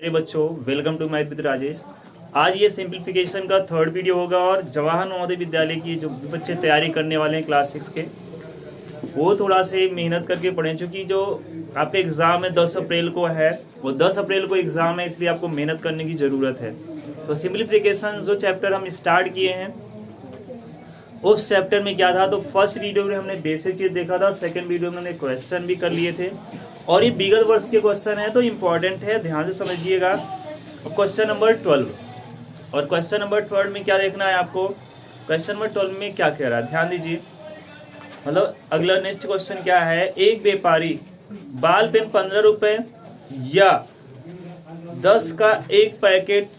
मेरे बच्चों, welcome to math with Rajesh. आज ये सिंप्लीफिकेशन का थर्ड वीडियो होगा और जवाहर नवोदय विद्यालय की जो बच्चे तैयारी करने वाले हैं क्लास 6 के, वो थोड़ा से मेहनत करके पढ़ें, क्योंकि जो आपके एग्ज़ाम है 10 अप्रैल को है, वो 10 अप्रैल को एग्ज़ाम है, इसलिए आपको मेहनत करने की ज़रूरत है। तो सिंप्लीफिकेशन जो चैप्टर हम स्टार्ट किए हैं, उस चैप्टर में क्या था, तो फर्स्ट वीडियो में हमने बेसिक चीज़ देखा था, सेकेंड वीडियो में हमने क्वेश्चन भी कर लिए थे, और ये विगत वर्ष के क्वेश्चन है तो इम्पॉर्टेंट है, ध्यान से समझिएगा। क्वेश्चन नंबर 12, और क्वेश्चन नंबर 12 में क्या देखना है आपको, क्वेश्चन नंबर 12 में क्या कह रहा है, ध्यान दीजिए। मतलब अगला नेक्स्ट क्वेश्चन क्या है, एक व्यापारी बाल पेन 15 रुपए या 10 का एक पैकेट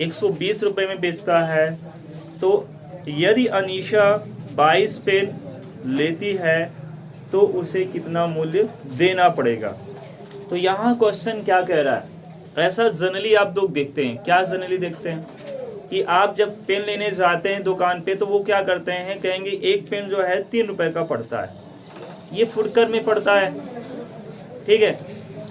120 रुपए में बेचता है, तो यदि अनीशा 22 पेन लेती है तो उसे कितना मूल्य देना पड़ेगा। तो यहाँ क्वेश्चन क्या कह रहा है, ऐसा जनरली आप लोग देखते हैं, क्या जनरली देखते हैं कि आप जब पेन लेने जाते हैं दुकान पे, तो वो क्या करते हैं, कहेंगे एक पेन जो है 3 रुपए का पड़ता है, ये फुटकर में पड़ता है, ठीक है।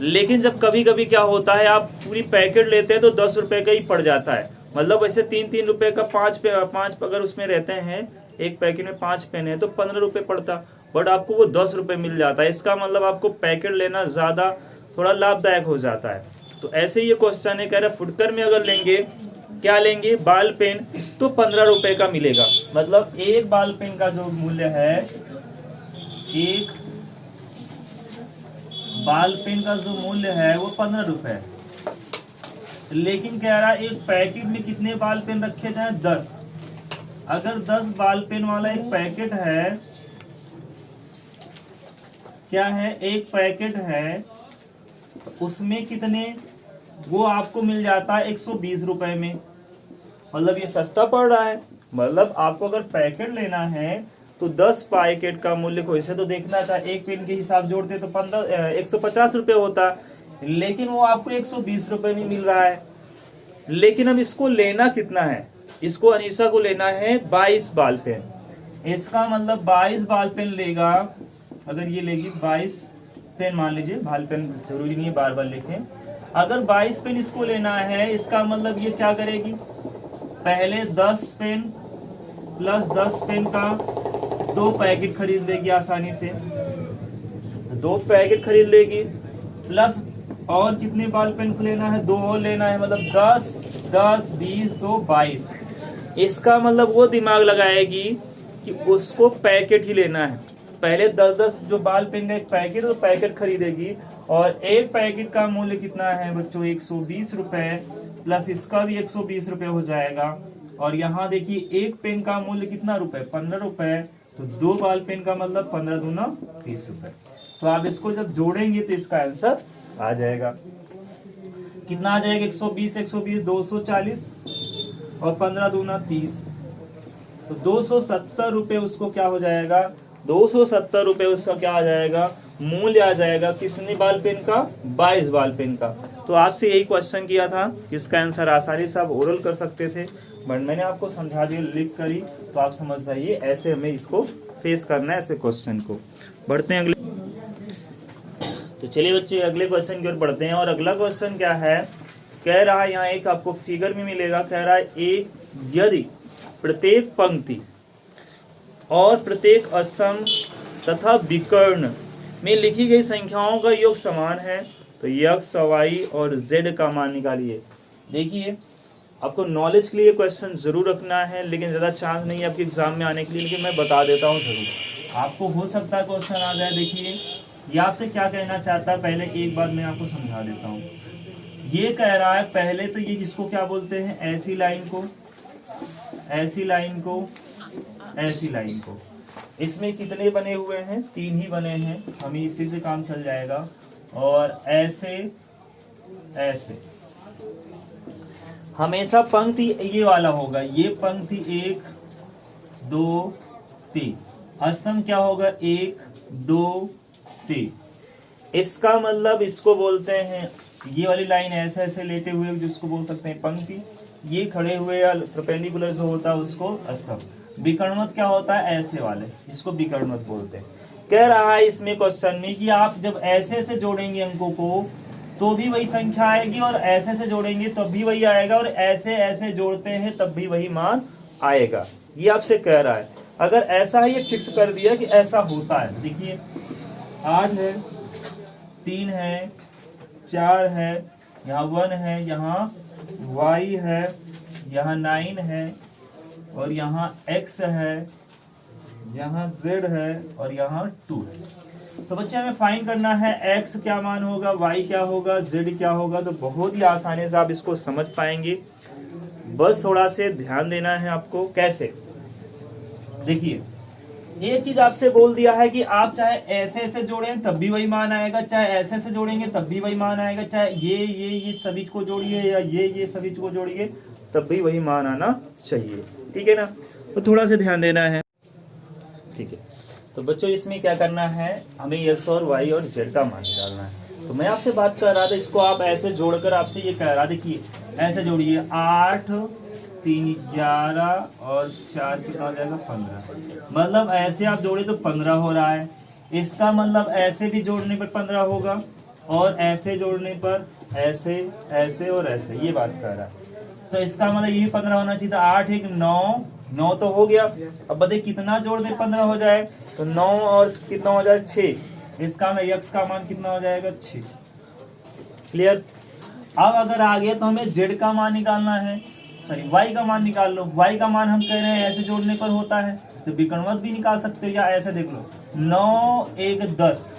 लेकिन जब कभी कभी क्या होता है, आप पूरी पैकेट लेते हैं तो 10 रुपए का ही पड़ जाता है। मतलब वैसे 3-3 रुपए का पाँच अगर उसमें रहते हैं, एक पैकेट में 5 पेन है तो 15 रुपए पड़ता, बट आपको वो 10 रुपए मिल जाता है। इसका मतलब आपको पैकेट लेना ज़्यादा थोड़ा लाभदायक हो जाता है। तो ऐसे ये क्वेश्चन है, कह रहा फुटकर में अगर लेंगे, क्या लेंगे, बाल पेन, तो 15 रुपए का मिलेगा। मतलब एक बाल पेन का जो मूल्य है, एक बाल पेन का जो मूल्य है वो 15 रुपए है। लेकिन कह रहा है एक पैकेट में कितने बाल पेन रखे जाएं, 10। अगर 10 बाल पेन वाला एक पैकेट है, क्या है, एक पैकेट है, उसमें कितने, वो आपको मिल जाता है 120 रुपए में। मतलब ये सस्ता पड़ रहा है। मतलब आपको अगर पैकेट लेना है तो 10 पैकेट का मूल्य को इसे तो देखना था, एक पेन के हिसाब जोड़ते तो 150 रुपये होता, लेकिन वो आपको 120 रुपये में मिल रहा है। लेकिन अब इसको लेना कितना है, इसको अनीशा को लेना है 22 बाल पेन। इसका मतलब 22 बाल पेन लेगा, अगर ये लेगी 22 पेन, मान लीजिए, बाल पेन जरूरी नहीं है बार बार लिखें। अगर 22 पेन इसको लेना है, इसका मतलब ये क्या करेगी, पहले 10 पेन प्लस 10 पेन का 2 पैकेट खरीद लेगी आसानी से, 2 पैकेट खरीद लेगी, प्लस और कितने बाल पेन को लेना है, 2 और लेना है, मतलब 10 10 20 2 22। इसका मतलब वो दिमाग लगाएगी कि उसको पैकेट ही लेना है, पहले 10-10 जो बाल पेन का एक पैकेट, तो पैकेट खरीदेगी, और एक पैकेट का मूल्य कितना है बच्चों, 120 रुपए, प्लस इसका भी 120 रुपए हो जाएगा। और यहाँ देखिए एक पेन का मूल्य कितना रुपए, 15 रुपए, तो 2 बाल पेन का मतलब 15 दूना 30 रुपए। तो आप इसको जब जोड़ेंगे तो इसका आंसर आ जाएगा, कितना आ जाएगा, 120 120 240, और 15 दूना 30, तो 270 रुपये उसको क्या हो जाएगा, 270 रुपये उसका क्या आ जाएगा, मूल्य आ जाएगा। किसने बाल पेन का, 22 बाल पेन का। तो आपसे यही क्वेश्चन किया था, इसका आंसर आसानी से आप ओरल कर सकते थे, बट मैंने आपको समझा दिया लिख कर ही, तो आप समझ जाइए ऐसे हमें इसको फेस करना है, ऐसे क्वेश्चन को। बढ़ते हैं अगले, तो चलिए बच्चे अगले क्वेश्चन की ओर बढ़ते हैं। और अगला क्वेश्चन क्या है, कह रहा है, यहाँ एक आपको फिगर में मिलेगा, कह रहा है एक यदि प्रत्येक पंक्ति और प्रत्येक स्तंभ तथा विकर्ण में लिखी गई संख्याओं का योग समान है, तो x, y और z का मान निकालिए। देखिए आपको नॉलेज के लिए क्वेश्चन जरूर रखना है, लेकिन ज़्यादा चांस नहीं है आपके एग्जाम में आने के लिए, लेकिन मैं बता देता हूँ जरूर, आपको हो सकता है क्वेश्चन आ जाए। देखिए ये आपसे क्या कहना चाहता है, पहले एक बात मैं आपको समझा देता हूँ। ये कह रहा है, पहले तो ये जिसको क्या बोलते हैं, ऐसी लाइन को, ऐसी लाइन को, ऐसी लाइन को, इसमें कितने बने हुए हैं, 3 ही बने हैं, हमें इसी से काम चल जाएगा। और ऐसे ऐसे हमेशा पंक्ति ये वाला होगा, ये पंक्ति 1 2 3, स्तंभ क्या होगा, 1 2 3। इसका मतलब इसको बोलते हैं, ये वाली लाइन ऐसे ऐसे लेटे हुए जिसको बोल सकते हैं पंक्ति, ये खड़े हुए या परपेंडिकुलर जो होता है उसको स्तंभ। विकर्णवत क्या होता है, ऐसे वाले, इसको विकर्णवत बोलते हैं। कह रहा है इसमें क्वेश्चन में कि आप जब ऐसे ऐसे जोड़ेंगे अंकों को, तो भी वही संख्या आएगी, और ऐसे से जोड़ेंगे तब भी वही आएगा, और ऐसे ऐसे जोड़ते हैं तब भी वही मान आएगा। ये आपसे कह रहा है। अगर ऐसा है, ये फिक्स कर दिया कि ऐसा होता है। देखिए 8 है, 3 है, 4 है, यहाँ 1 है, यहाँ y है, यहाँ 9 है, और यहाँ x है, यहाँ z है, और यहाँ 2 है। तो बच्चे हमें फाइंड करना है x क्या मान होगा, y क्या होगा, z क्या होगा। तो बहुत ही आसानी से आप इसको समझ पाएंगे, बस थोड़ा से ध्यान देना है आपको। कैसे, देखिए एक चीज आपसे बोल दिया है कि आप चाहे ऐसे ऐसे जोड़ें तब भी वही मान आएगा, चाहे ऐसे ऐसे जोड़ेंगे तब भी वही मान आएगा, चाहे ये सभी को जोड़िए या ये सभी को जोड़िए तब भी वही मान आना चाहिए। ठीक है ना, तो थोड़ा सा ध्यान देना है। ठीक है, तो बच्चों इसमें क्या करना है, हमें x और y और z का मान निकालना है। तो मैं आपसे बात कर रहा था, इसको आप ऐसे जोड़कर आपसे ये कह रहा, देखिए ऐसे जोड़िए, 8 3 11 और 4 कितना हो जाएगा 15। मतलब ऐसे आप जोड़े तो 15 हो रहा है। इसका मतलब ऐसे भी जोड़ने पर 15 होगा, और ऐसे जोड़ने पर ऐसे ऐसे और ऐसे, ये बात कर रहा है। तो इसका मतलब ये भी 15 होना चाहिए था। 8 1 9, 9 तो हो गया। अब बताइए कितना जोड़ दे 15 हो जाए, तो 9 और कितना हो जाए 6। इसका मतलब x का मान कितना हो जाएगा 6। क्लियर। अब अगर आ गया तो हमें z का मान निकालना है, सॉरी y का मान निकाल लो। y का मान हम कह रहे हैं ऐसे जोड़ने पर होता है, तो विकर्णवत भी निकाल सकते हो, या ऐसे देख लो 9 1 10,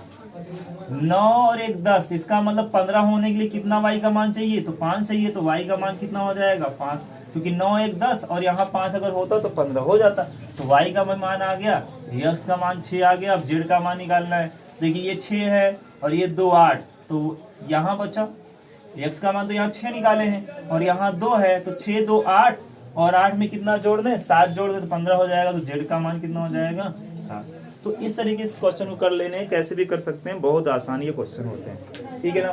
9 और 1 10। इसका मतलब 15 होने के लिए कितना y का मान चाहिए, तो 5 चाहिए। तो y का मान कितना हो जाएगा 5, क्योंकि 9 1 10 और यहाँ 5 अगर होता तो 15 हो जाता। तो y का मान आ गया, x का मान 6 आ गया। अब z का मान निकालना है। देखिए ये 6 है और ये 2 8, तो यहाँ बचा x का मान तो यहाँ 6 निकाले हैं, और यहाँ 2 है, तो 6 2 8, और 8 में कितना जोड़ दें, 7 जोड़ दें तो 15 हो जाएगा। तो z का मान कितना हो जाएगा 7। तो इस तरीके से क्वेश्चन को कर लेने, कैसे भी कर सकते हैं, बहुत आसान ये क्वेश्चन होते हैं। ठीक है ना,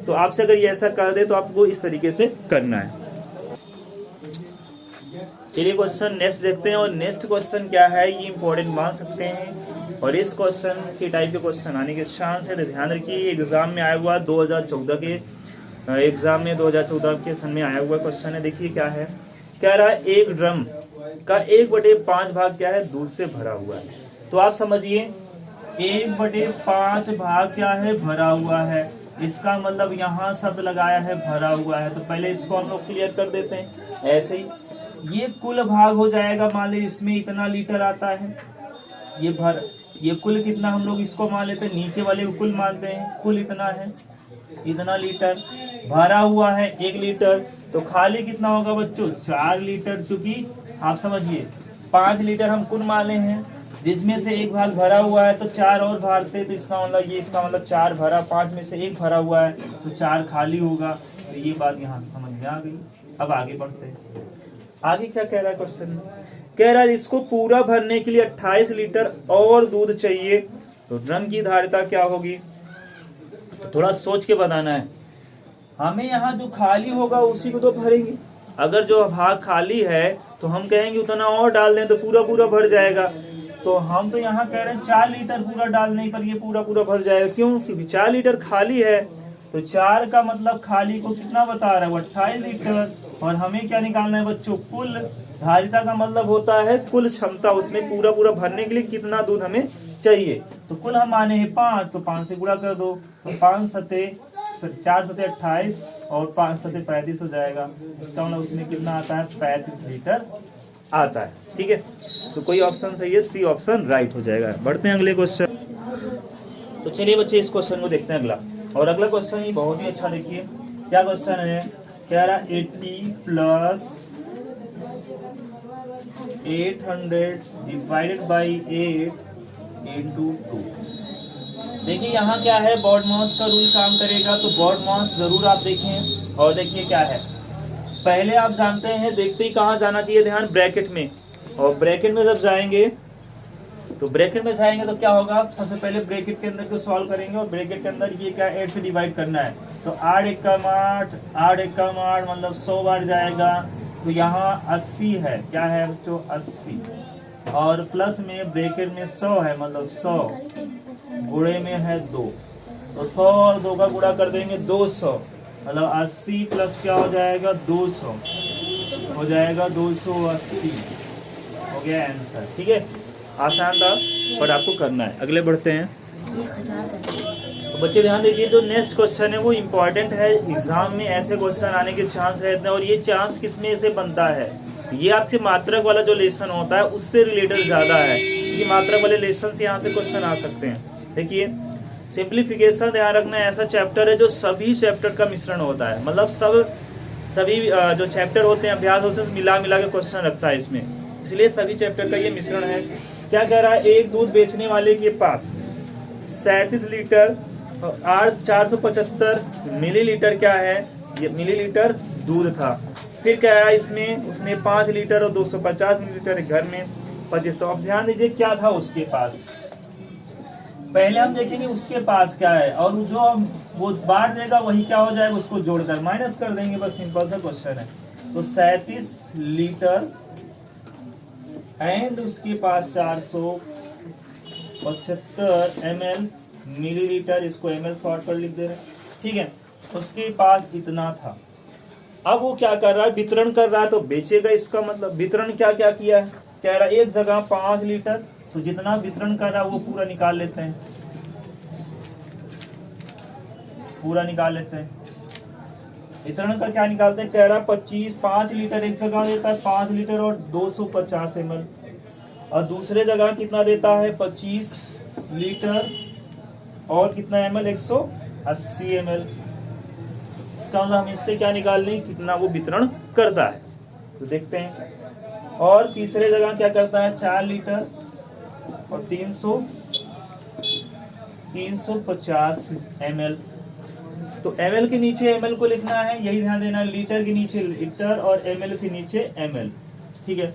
तो आपसे अगर ये ऐसा कर दे तो आपको इस तरीके से करना है। चलिए क्वेश्चन नेक्स्ट देखते हैं, और नेक्स्ट क्वेश्चन क्या है, ये इंपॉर्टेंट मान सकते हैं। और इस क्वेश्चन के टाइप के क्वेश्चन आने के चांस है, तो ध्यान रखिए। एग्जाम में आया हुआ 2014 के एग्जाम में 2014 के सन में आया हुआ क्वेश्चन है। देखिए क्या है, कह रहा है एक ड्रम का 1/5 भाग क्या है, दूध से भरा हुआ है। तो आप समझिए 1/5 भाग क्या है, भरा हुआ है। इसका मतलब यहाँ शब्द लगाया है भरा हुआ है। तो पहले इसको हम लोग क्लियर कर देते हैं। ऐसे ही ये कुल भाग हो जाएगा, मान लीजिए इसमें इतना लीटर आता है, ये कुल कितना हम लोग इसको मान लेते हैं, नीचे वाले को कुल मानते हैं, कुल इतना है, इतना लीटर भरा हुआ है 1 लीटर। तो खाली कितना होगा बच्चों 4 लीटर, क्योंकि आप समझिए 5 लीटर हम कुल माने हैं, जिसमें से 1 भाग भरा हुआ है, तो 4 और भरते, तो इसका मतलब 4 भरा, 5 में से 1 भरा हुआ है, तो 4 खाली होगा। तो ये बात यहाँ समझ में आ गई। अब आगे बढ़ते हैं। आगे क्या कह रहा है क्वेश्चन, कह रहा है इसको पूरा भरने के लिए 28 लीटर और दूध चाहिए, तो ड्रम की धारिता क्या होगी। थोड़ा सोच के बताना है। हमें यहाँ जो खाली होगा उसी को तो भरेंगे। अगर जो भाग खाली है तो हम कहेंगे उतना और डाल दें तो पूरा भर जाएगा। तो हम तो यहाँ कह रहे हैं 4 लीटर पूरा डालने पर ये पूरा भर जाएगा। क्यों, क्योंकि 4 लीटर खाली है, तो 4 का मतलब खाली को कितना बता रहा है, 28 लीटर। और हमें क्या निकालना है बच्चों, कुल धारिता का मतलब होता है कुल क्षमता, उसमें पूरा भरने के लिए कितना दूध हमें चाहिए। तो कुल हम माने हैं 5, तो 5 से गुणा कर दो, तो 4 सते 28 और 5 सते 35 हो जाएगा। इसका मतलब उसमें कितना आता है, 35 लीटर आता है। ठीक है, तो कोई ऑप्शन सही है, सी ऑप्शन राइट हो जाएगा। बढ़ते हैं अगले क्वेश्चन। तो चलिए बच्चे इस क्वेश्चन को देखते हैं अगला। और अगला क्वेश्चन ये बहुत ही अच्छा, देखिए क्या क्वेश्चन है, कह रहा 80 प्लस 800 डिवाइडेड बाई 8 इंटू 2। देखिए यहाँ क्या है, बॉडमास का रूल काम करेगा। तो बॉडमास जरूर आप देखें, और देखिए क्या है, पहले आप जानते हैं, देखते ही कहाँ जाना चाहिए, ध्यान, ब्रैकेट में। और ब्रैकेट में जब जाएंगे तो क्या होगा, सबसे पहले ब्रैकेट के अंदर को सॉल्व करेंगे, और ब्रैकेट के अंदर ये क्या 8 से डिवाइड करना है। तो 8 एकम 8 मतलब 100 बार जाएगा। तो यहाँ 80 है, क्या है बच्चों 80, और प्लस में ब्रैकेट में 100 है, मतलब 100 गुणे में है 2। तो 100 और 2 का गुणा कर देंगे 200, मतलब 80 प्लस क्या हो जाएगा 200, हो जाएगा 280, हो गया आंसर। ठीक है, आसान था पर आपको करना है। अगले बढ़ते हैं। तो बच्चे ध्यान दीजिए, जो नेक्स्ट क्वेश्चन है वो इम्पोर्टेंट है, एग्जाम में ऐसे क्वेश्चन आने के चांस रहते हैं। और ये चांस किस में से बनता है, ये आपके मात्रक वाला जो लेसन होता है उससे रिलेटेड ज़्यादा है, क्योंकि मात्रक वाले लेसन से यहाँ से क्वेश्चन आ सकते हैं। देखिए, सिंप्लीफिकेशन ध्यान रखना, ऐसा चैप्टर है जो सभी चैप्टर का मिश्रण होता है, मतलब सभी जो चैप्टर होते हैं अभ्यास होते हैं मिला मिला के क्वेश्चन रखता है इसमें, इसलिए सभी चैप्टर का ये मिश्रण है। क्या कह रहा है, एक दूध बेचने वाले के पास 37 लीटर और 475 मिलीलीटर क्या है, ये मिलीलीटर दूध था। फिर क्या है, इसमें उसने 5 लीटर और 250 मिलीलीटर घर में 2500। अब ध्यान दीजिए क्या था उसके पास, पहले हम देखेंगे उसके पास क्या है, और जो हम वो बांट देगा वही क्या हो जाएगा, उसको जोड़कर माइनस कर देंगे, बस सिंपल सा क्वेश्चन है। तो 37 लीटर एंड उसके पास 475 ml मिलीलीटर, इसको ml शॉर्ट कर लिख दे रहे हैं। ठीक है, उसके पास इतना था। अब वो क्या कर रहा है, वितरण कर रहा है, तो बेचेगा। इसका मतलब वितरण क्या क्या किया है, कह रहा है एक जगह 5 लीटर, तो जितना वितरण कर रहा है वो पूरा निकाल लेते हैं, पूरा निकाल लेते हैं। वितरण का क्या निकालते हैं, कह रहा है 5 लीटर एक जगह देता है, 5 लीटर और 250 ml, और दूसरे जगह कितना देता है 25 लीटर और कितना ml 180 ml। इसका मतलब हम इससे क्या निकाल लें, कितना वो वितरण करता है, तो देखते हैं। और तीसरे जगह क्या करता है 4 लीटर और 350 ml, तो ml के नीचे ml को लिखना है, यही ध्यान देना, लीटर के नीचे लीटर और ml के नीचे ml। ठीक है,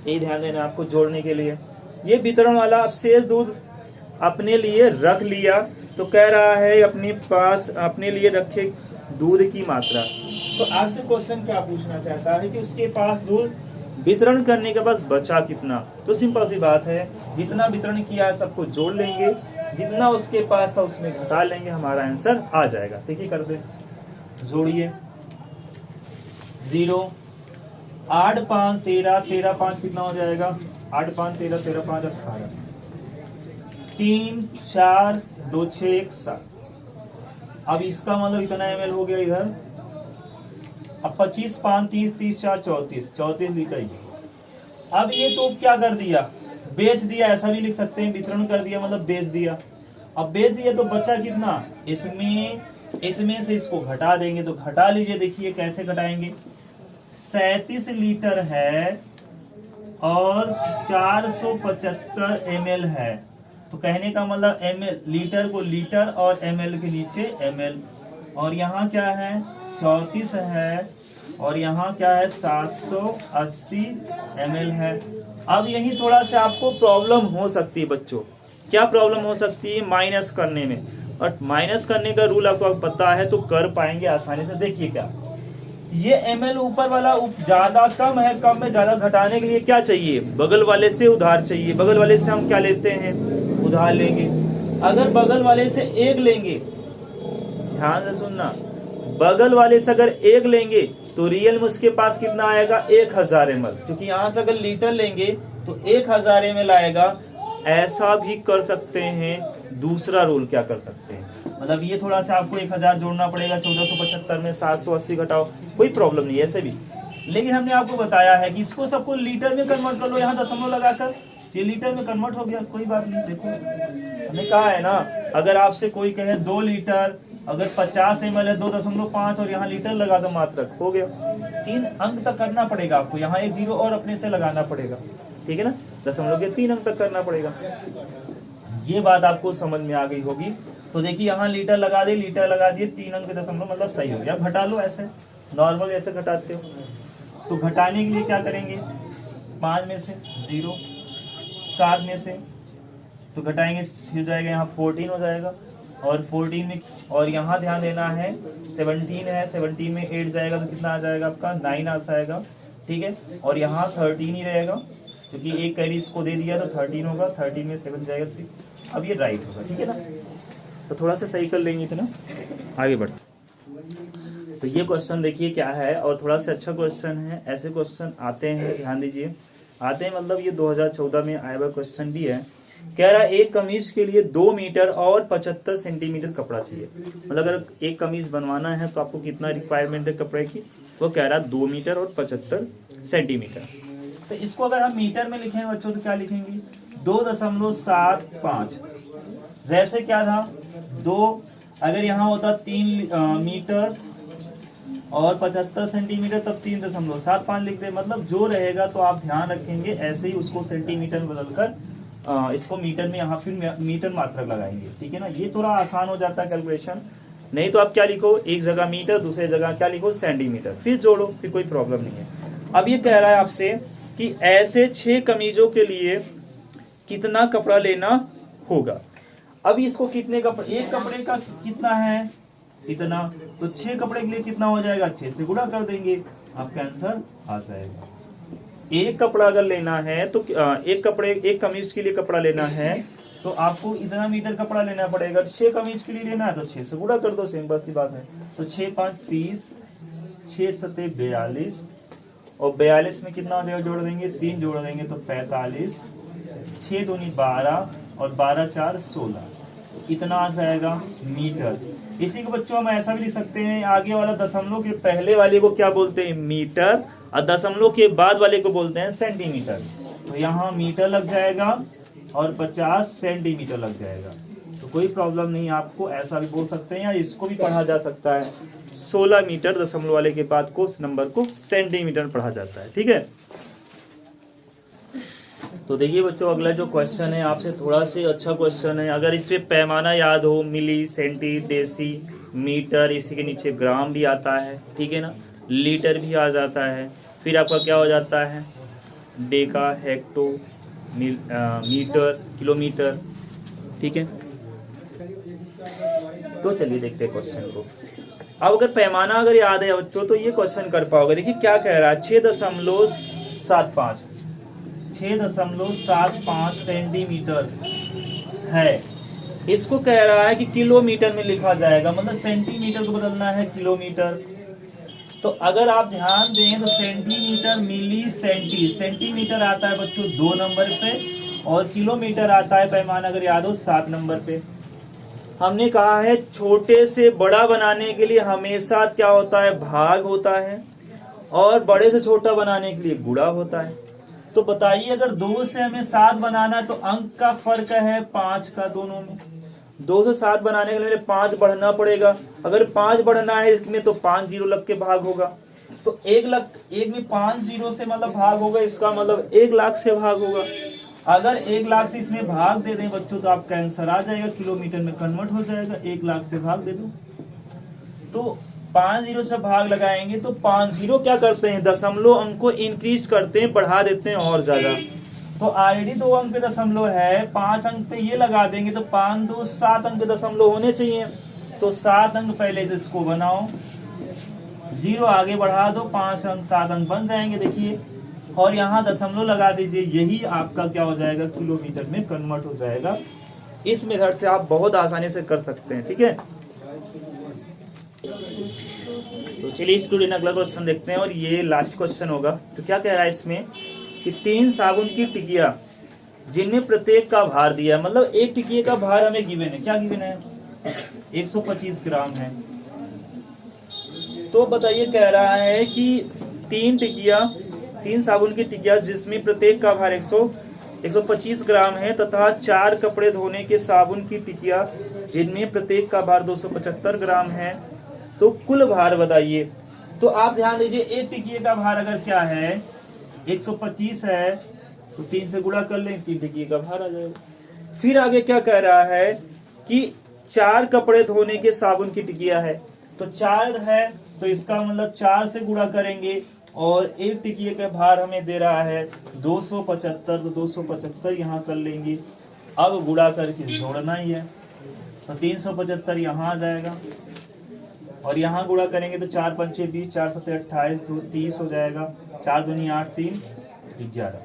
यही ध्यान देना आपको जोड़ने के लिए। ये वितरण वाला अब शेष दूध अपने लिए रख लिया, तो कह रहा है अपने पास अपने लिए रखे दूध की मात्रा। तो आपसे क्वेश्चन क्या पूछना चाहता है कि उसके पास दूध वितरण करने के बाद बचा कितना। तो सिंपल सी बात है, जितना वितरण किया है सबको जोड़ लेंगे, जितना उसके पास था उसमें घटा लेंगे, हमारा आंसर आ जाएगा। देखिए कर दे, जोड़िए 0 8 5 13 13 5 कितना हो जाएगा, 8 5 13 13 5 18, 3 4 2 6 1 7। अब इसका मतलब इतना ml हो गया इधर। अब 25 5 30 30 4 34 लीटर ये। अब ये तो क्या कर दिया, बेच दिया, ऐसा भी लिख सकते हैं, वितरण कर दिया मतलब बेच दिया। अब बेच दिया तो बचा कितना, इसमें से इसको घटा देंगे, तो घटा लीजिए। देखिए कैसे घटाएंगे, 37 लीटर है और 475 ml है, तो कहने का मतलब ml, लीटर को लीटर और ml के नीचे ml, और यहाँ क्या है 34 है और यहाँ क्या है 780 ml है। अब यही थोड़ा सा आपको प्रॉब्लम हो सकती है बच्चों, क्या प्रॉब्लम हो सकती है, माइनस करने में। और माइनस करने का रूल आपको पता है तो कर पाएंगे आसानी से। देखिए क्या, ये ml ऊपर वाला ज्यादा कम है, कम में ज्यादा घटाने के लिए क्या चाहिए, बगल वाले से उधार चाहिए। बगल वाले से हम क्या लेते हैं, उधार लेंगे। अगर बगल वाले से 1 लेंगे, ध्यान से सुनना, बगल वाले से अगर 1 लेंगे तो रियल में उसके पास कितना आएगा 1000 ml, क्योंकि यहाँ से अगर लीटर लेंगे तो 1000 ml आएगा। ऐसा भी कर सकते हैं। दूसरा रूल क्या कर सकते हैं, मतलब ये थोड़ा सा आपको 1000 जोड़ना पड़ेगा, 1475 में 780 घटाओ, कोई प्रॉब्लम नहीं ऐसे भी। लेकिन हमने आपको बताया है कि इसको सबको लीटर में कन्वर्ट कर लो, यहाँ दशमलव लगाकर, ये लीटर में कन्वर्ट हो गया, कोई बात नहीं। देखो हमने कहा है ना, अगर आपसे कोई कहे 2 लीटर, अगर 50 ml है 2.5 और यहाँ लीटर लगा दो, मात्रक हो गया। 3 अंक तक करना पड़ेगा आपको, यहाँ एक 0 और अपने से लगाना पड़ेगा, ठीक है ना, दशमलव के 3 अंक तक करना पड़ेगा। ये बात आपको समझ में आ गई होगी। तो देखिए यहाँ लीटर लगा दिए, लीटर लगा दिए, 3 अंक दशमलव मतलब सही हो गया। घटा लो ऐसे नॉर्मल ऐसे घटाते हो। तो घटाने के लिए क्या करेंगे, 5 में से 0, 7 में से तो घटाएंगे, हो जाएगा यहाँ 14 हो जाएगा, और 14 में, और यहाँ ध्यान देना है 17 है, 17 में 8 जाएगा तो कितना आ जाएगा आपका 9 आ जाएगा, ठीक है। और यहाँ 13 ही रहेगा, क्योंकि एक कैरी इसको दे दिया तो 13 होगा, 13 में 7 जाएगा 3। अब ये राइट होगा, ठीक है ना। तो थोड़ा सा सही कर लेंगे इतना, आगे बढ़ते। तो ये क्वेश्चन देखिए क्या है, और थोड़ा सा अच्छा क्वेश्चन है। ऐसे क्वेश्चन आते हैं, ध्यान दीजिए, आते हैं मतलब ये 2014 में आया हुआ क्वेश्चन भी है। कह रहा है एक कमीज के लिए 2 मीटर और 75 सेंटीमीटर कपड़ा चाहिए। मतलब अगर एक कमीज बनवाना है तो आपको कितना रिक्वायरमेंट है कपड़े की, वो कह रहा है 2 मीटर और 75 सेंटीमीटर। तो इसको अगर हम मीटर में लिखें बच्चों तो क्या लिखेंगे, 2.75। जैसे क्या था 2, अगर यहाँ होता 3 मीटर और 75 सेंटीमीटर तब 3.75 लिख दे। मतलब जो रहेगा तो आप ध्यान रखेंगे, ऐसे ही उसको सेंटीमीटर में बदलकर इसको मीटर में यहाँ फिर मीटर मात्रक लगाएंगे, ठीक है ना। ये थोड़ा आसान हो जाता है कैलकुलेशन। नहीं तो आप क्या लिखो, एक जगह मीटर दूसरे जगह क्या लिखो सेंटीमीटर, फिर जोड़ो, फिर कोई प्रॉब्लम नहीं है। अब ये कह रहा है आपसे कि ऐसे 6 कमीजों के लिए कितना कपड़ा लेना होगा। अब इसको कितने कपड़े, एक कपड़े का कितना है इतना, तो 6 कपड़े के लिए कितना हो जाएगा, 6 से गुणा कर देंगे, आपका आंसर आ जाएगा। एक कपड़ा अगर लेना है तो एक कमीज के लिए कपड़ा लेना है तो आपको इतना मीटर कपड़ा लेना पड़ेगा। 6 कमीज के लिए लेना है तो 6 से गुणा कर दो, सिंपल सी बात है। तो 6 5 30, 6 7 42, और 42 में कितना हो जाएगा, जोड़ देंगे 3 जोड़ देंगे तो 45, 6 दूनी 12 और 12 4 16, इतना आ जाएगा मीटर। इसी को बच्चों हम ऐसा भी लिख सकते हैं, आगे वाला दशमलव के पहले वाले को क्या बोलते हैं, मीटर, और दशमलव के बाद वाले को बोलते हैं सेंटीमीटर। तो यहाँ मीटर लग जाएगा और 50 सेंटीमीटर लग जाएगा, तो कोई प्रॉब्लम नहीं, आपको ऐसा भी बोल सकते हैं, या इसको भी पढ़ा जा सकता है 16 मीटर, दशमलव वाले के बाद को उस नंबर को सेंटीमीटर पढ़ा जाता है, ठीक है। तो देखिए बच्चों, अगला जो क्वेश्चन है आपसे थोड़ा से अच्छा क्वेश्चन है। अगर इस पे पैमाना याद हो, मिली, सेंटी, डेसी, मीटर, इसी के नीचे ग्राम भी आता है, ठीक है ना, लीटर भी आ जाता है, फिर आपका क्या हो जाता है, डेका, हेक्टो, मीटर, किलोमीटर, ठीक है। तो चलिए देखते हैं क्वेश्चन को। अब अगर पैमाना अगर याद है बच्चों तो ये क्वेश्चन कर पाओगे। देखिए क्या कह रहा है, 6.75 सेंटीमीटर है। इसको कह रहा है कि किलोमीटर में लिखा जाएगा, मतलब सेंटीमीटर को बदलना है किलोमीटर। तो अगर आप ध्यान दें तो सेंटीमीटर, मिली, सेंटीमीटर आता है बच्चों 2 नंबर पे, और किलोमीटर आता है पैमाना अगर याद हो 7 नंबर पे। हमने कहा है छोटे से बड़ा बनाने के लिए हमेशा क्या होता है, भाग होता है, और बड़े से छोटा बनाने के लिए गुणा होता है। तो बताइए अगर 2 से हमें 7 बनाना है तो अंक का फर्क है 5 का दोनों में। 2 से 7 बनाने के लिए 5 बढ़ना पड़ेगा। अगर 5 बढ़ना है इसमें तो 5 जीरो लग के भाग होगा। तो 1 में 5 जीरो से मतलब भाग होगा, इसका मतलब 1 लाख से भाग होगा। अगर 1 लाख से इसमें भाग दे दें बच्चों तो आपका आंसर आ जाएगा, किलोमीटर में कन्वर्ट हो जाएगा। 1 लाख से भाग दे दो तो 5 जीरो से भाग लगाएंगे तो 5 जीरो क्या करते हैं, दशमलव अंक को इंक्रीज करते हैं, बढ़ा देते हैं और ज्यादा। तो ऑलरेडी 2 अंक पे दशमलव है, 5 अंक पे ये लगा देंगे तो 5 2 7 अंक पे दशमलव होने चाहिए। तो 7 अंक पहले इसको बनाओ, जीरो आगे बढ़ा दो, 5 अंक 7 अंक बन जाएंगे देखिए, और यहाँ दशमलव लगा दीजिए। यही आपका क्या हो जाएगा, किलोमीटर में कन्वर्ट हो जाएगा। इस मेथड से आप बहुत आसानी से कर सकते हैं, ठीक है। तो चलिए स्टूडेंट अगला क्वेश्चन देखते हैं, और ये लास्ट क्वेश्चन होगा। तो क्या कह रहा है इसमें कि 3 साबुन की टिकिया जिनमें प्रत्येक का भार दिया है, मतलब एक टिकिए का भार हमें गिवन है, क्या गिवन है, 125 ग्राम है। तो बताइए कह रहा है कि 3 साबुन की टिकिया जिसमें प्रत्येक का भार 125 ग्राम है, तथा 4 कपड़े धोने के साबुन की टिकिया जिनमें प्रत्येक का भार 275 ग्राम है, तो कुल भार बताइए। तो आप ध्यान दीजिए, एक टिकिए का भार अगर क्या है 125 है तो 3 से गुणा कर लें, 3 टिकिए का भार आ जाएगा। फिर आगे क्या कह रहा है कि 4 कपड़े धोने के साबुन की टिकिया है, तो 4 है तो इसका मतलब 4 से गुणा करेंगे, और एक टिकिए का भार हमें दे रहा है 275, तो 275 यहाँ कर लेंगे। अब गुणा करके जोड़ना ही है, तो 375 यहाँ आ जाएगा, और यहाँ गुणा करेंगे तो 4 पंचे 20, 4 सत्ते 28, 30 हो जाएगा, 4 दूनी 8, 3 11।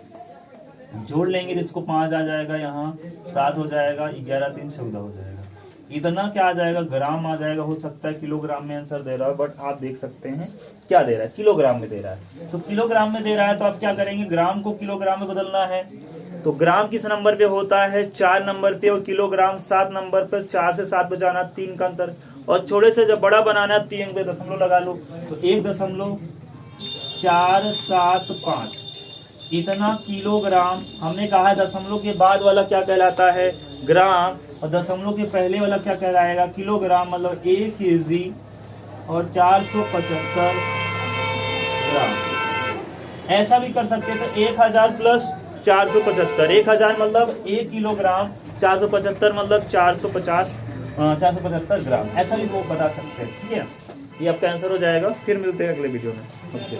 जोड़ लेंगे तो इसको 5 आ जाएगा, यहाँ 7 हो जाएगा, 11 3 14 हो जाएगा। इतना क्या आ जाएगा, ग्राम आ जाएगा। हो सकता है किलोग्राम में आंसर दे रहा है, बट आप देख सकते हैं क्या दे रहा है, किलोग्राम में दे रहा है। तो किलोग्राम में दे रहा है तो आप क्या करेंगे, ग्राम को किलोग्राम में बदलना है। तो ग्राम किस नंबर पे होता है, 4 नंबर पे, और किलोग्राम 7 नंबर पे। 4 से 7 बचाना, 3 का अंतर, और छोटे से जब बड़ा बनाना है 3 पे दशमलव लगा लो, तो 1.475 इतना किलोग्राम। हमने कहा है दशमलव के बाद वाला क्या कहलाता है, ग्राम, और दशमलव के पहले वाला क्या कहलाएगा, किलोग्राम। मतलब 1 केजी और 475 ग्राम। ऐसा भी कर सकते थे, 1000 प्लस 475। 1000 मतलब 1 किलोग्राम, 475 मतलब 475 ग्राम। ऐसा भी वो बता सकते हैं। ठीक है, ये आपका आंसर हो जाएगा। फिर मिलते हैं अगले वीडियो में। ओके।